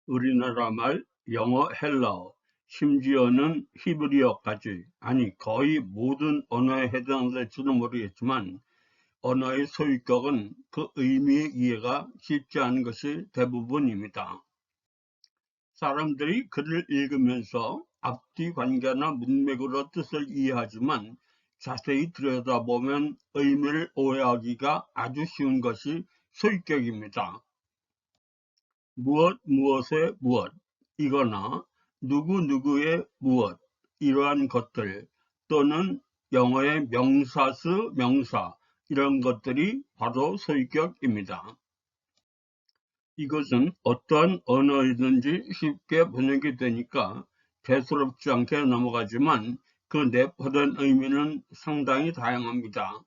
우리나라 말, 영어, 헬라어, 심지어는 히브리어까지, 아니 거의 모든 언어에 해당될지도 모르겠지만 언어의 소유격은 그 의미의 이해가 쉽지 않은 것이 대부분입니다. 사람들이 글을 읽으면서 앞뒤 관계나 문맥으로 뜻을 이해하지만 자세히 들여다보면 의미를 오해하기가 아주 쉬운 것이 소유격입니다. 무엇 무엇의 무엇 이거나 누구누구의 무엇 이러한 것들 또는 영어의 명사수 명사 이런 것들이 바로 소유격입니다. 이것은 어떠한 언어이든지 쉽게 번역이 되니까 대수롭지 않게 넘어가지만 그 내포된 의미는 상당히 다양합니다.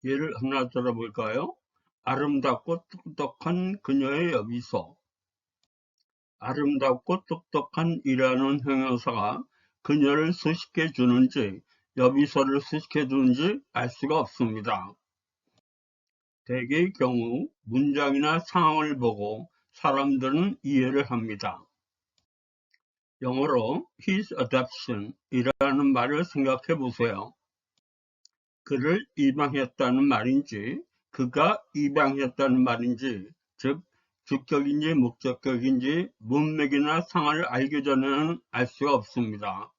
예를 하나 들어볼까요? 아름답고 똑똑한 그녀의 여비소. 아름답고 똑똑한 이라는 형용사가 그녀를 수식해 주는지 여비소를 수식해 주는지 알 수가 없습니다. 대개의 경우 문장이나 상황을 보고 사람들은 이해를 합니다. 영어로 his adoption 이라는 말을 생각해 보세요. 그를 입양했다는 말인지 그가 입양했다는 말인지 즉 주격인지 목적격인지 문맥이나 상황을 알기 전에는 알 수가 없습니다.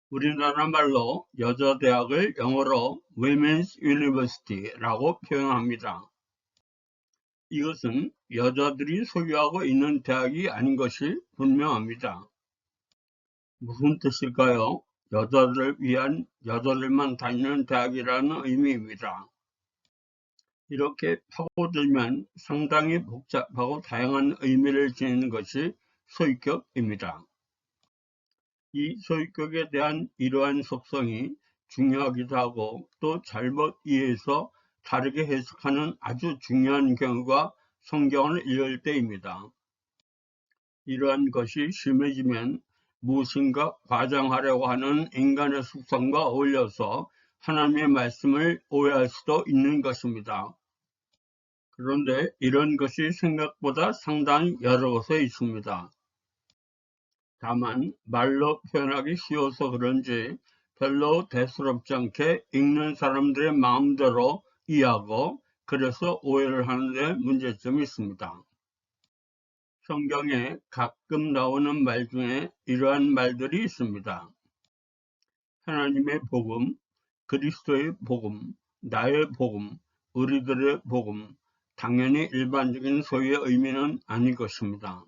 우리나라 말로 여자 대학을 영어로 Women's University라고 표현합니다. 이것은 여자들이 소유하고 있는 대학이 아닌 것이 분명합니다. 무슨 뜻일까요? 여자들을 위한 여자들만 다니는 대학이라는 의미입니다. 이렇게 파고들면 상당히 복잡하고 다양한 의미를 지니는 것이 소유격입니다. 이 소유격에 대한 이러한 속성이 중요하기도 하고 또 잘못 이해해서 다르게 해석하는 아주 중요한 경우가 성경을 읽을 때입니다. 이러한 것이 심해지면 무엇인가 과장하려고 하는 인간의 속성과 어울려서 하나님의 말씀을 오해할 수도 있는 것입니다. 그런데 이런 것이 생각보다 상당히 여러 곳에 있습니다. 다만 말로 표현하기 쉬워서 그런지 별로 대수롭지 않게 읽는 사람들의 마음대로 이해하고 그래서 오해를 하는데 문제점이 있습니다. 성경에 가끔 나오는 말 중에 이러한 말들이 있습니다. 하나님의 복음, 그리스도의 복음, 나의 복음, 우리들의 복음, 당연히 일반적인 소유의 의미는 아닐 것입니다.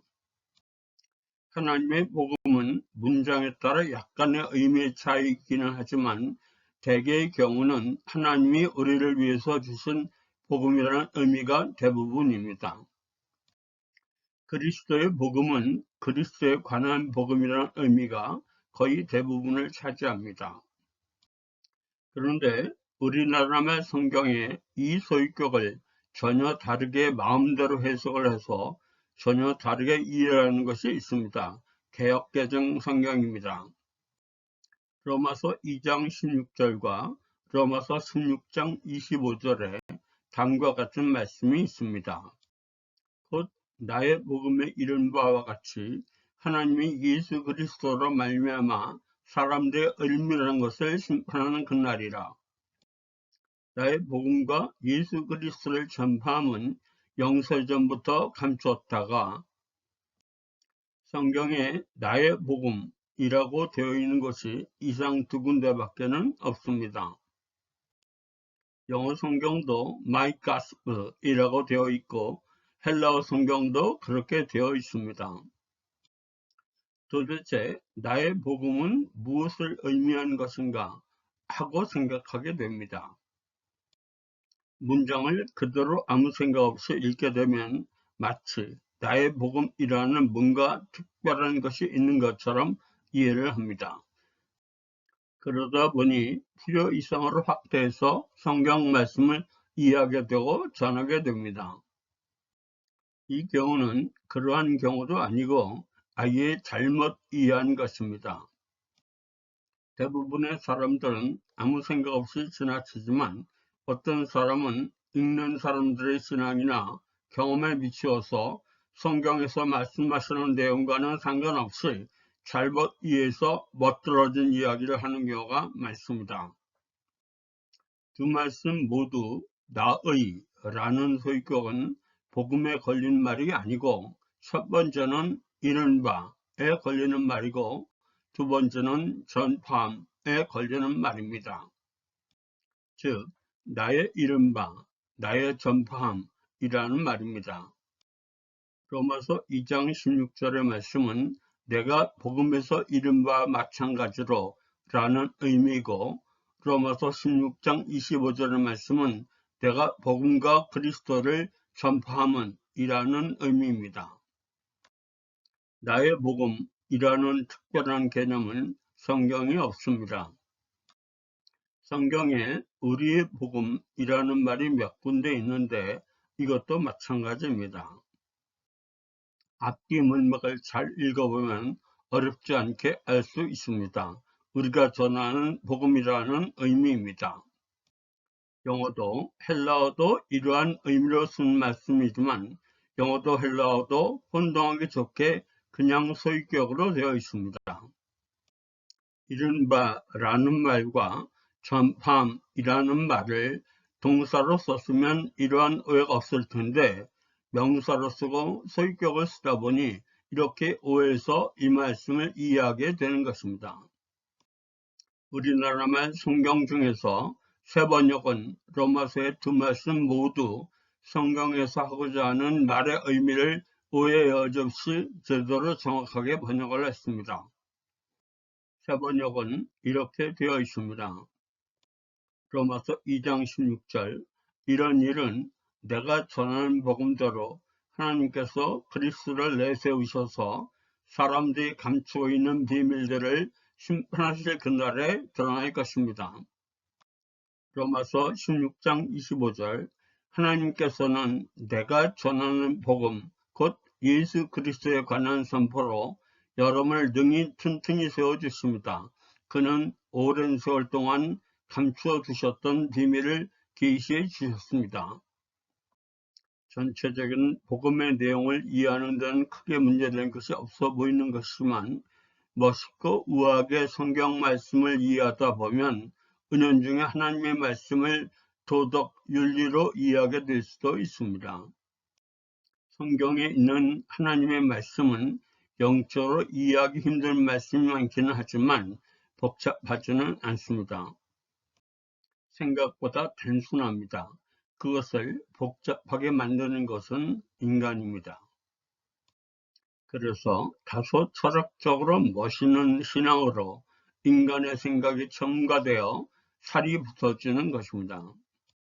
하나님의 복음은 문장에 따라 약간의 의미의 차이가 있기는 하지만 대개의 경우는 하나님이 우리를 위해서 주신 복음이라는 의미가 대부분입니다. 그리스도의 복음은 그리스도에 관한 복음이라는 의미가 거의 대부분을 차지합니다. 그런데 우리나라 말 성경에 이 소유격을 전혀 다르게 마음대로 해석을 해서 전혀 다르게 이해하는 것이 있습니다. 개역개정 성경입니다. 로마서 2장 16절과 로마서 16장 25절에 다음과 같은 말씀이 있습니다. 곧 나의 복음에 이른 바와 같이 하나님이 예수 그리스도로 말미암아 사람들의 을미라는 것을 심판하는 그날이라. 나의 복음과 예수 그리스도를 전파함은 영세전부터 감추었다가 성경에 나의 복음이라고 되어 있는 것이 이상 두 군데밖에는 없습니다. 영어 성경도 My Gospel이라고 되어 있고 헬라어 성경도 그렇게 되어 있습니다. 도대체 나의 복음은 무엇을 의미하는 것인가 하고 생각하게 됩니다. 문장을 그대로 아무 생각 없이 읽게 되면 마치 나의 복음이라는 뭔가 특별한 것이 있는 것처럼 이해를 합니다. 그러다 보니 필요 이상으로 확대해서 성경 말씀을 이해하게 되고 전하게 됩니다. 이 경우는 그러한 경우도 아니고 아예 잘못 이해한 것입니다. 대부분의 사람들은 아무 생각 없이 지나치지만 어떤 사람은 읽는 사람들의 신앙이나 경험에 미치어서 성경에서 말씀하시는 내용과는 상관없이 잘못 이해해서 멋들어진 이야기를 하는 경우가 많습니다. 두 말씀 모두 나의 라는 소유격은 복음에 걸린 말이 아니고 첫 번째는 이른바에 걸리는 말이고 두 번째는 전파함에 걸리는 말입니다. 즉 나의 이른바, 나의 전파함이라는 말입니다. 로마서 2장 16절의 말씀은 내가 복음에서 이른 바와 마찬가지로 라는 의미이고 로마서 16장 25절의 말씀은 내가 복음과 그리스도를 전파함은 이라는 의미입니다. 나의 복음이라는 특별한 개념은 성경에 없습니다. 성경에 우리의 복음이라는 말이 몇 군데 있는데 이것도 마찬가지입니다. 앞뒤 문맥을 잘 읽어보면 어렵지 않게 알 수 있습니다. 우리가 전하는 복음이라는 의미입니다. 영어도 헬라어도 이러한 의미로 쓴 말씀이지만 영어도 헬라어도 혼동하기 좋게 그냥 소유격으로 되어 있습니다. 이른바라는 말과 전파함이라는 말을 동사로 썼으면 이러한 오해가 없을 텐데 명사로 쓰고 소유격을 쓰다 보니 이렇게 오해해서 이 말씀을 이해하게 되는 것입니다. 우리나라 말 성경 중에서 세 번역은 로마서의 두 말씀 모두 성경에서 하고자 하는 말의 의미를 오해 여지없이 제대로 정확하게 번역을 했습니다. 세 번역은 이렇게 되어 있습니다. 로마서 2장 16절 이런 일은 내가 전하는 복음대로 하나님께서 그리스도를 내세우셔서 사람들이 감추고 있는 비밀들을 심판하실 그날에 드러날 것입니다. 로마서 16장 25절 하나님께서는 내가 전하는 복음 곧 예수 그리스도에 관한 선포로 여러분을 능히 튼튼히 세워주십니다. 그는 오랜 세월 동안 감추어 두셨던 비밀을 계시해 주셨습니다. 전체적인 복음의 내용을 이해하는 데는 크게 문제된 것이 없어 보이는 것이지만 멋있고 우아하게 성경 말씀을 이해하다 보면 은연중에 하나님의 말씀을 도덕, 윤리로 이해하게 될 수도 있습니다. 성경에 있는 하나님의 말씀은 영적으로 이해하기 힘든 말씀이 많기는 하지만 복잡하지는 않습니다. 생각보다 단순합니다. 그것을 복잡하게 만드는 것은 인간입니다. 그래서 다소 철학적으로 멋있는 신앙으로 인간의 생각이 첨가되어 살이 붙어지는 것입니다.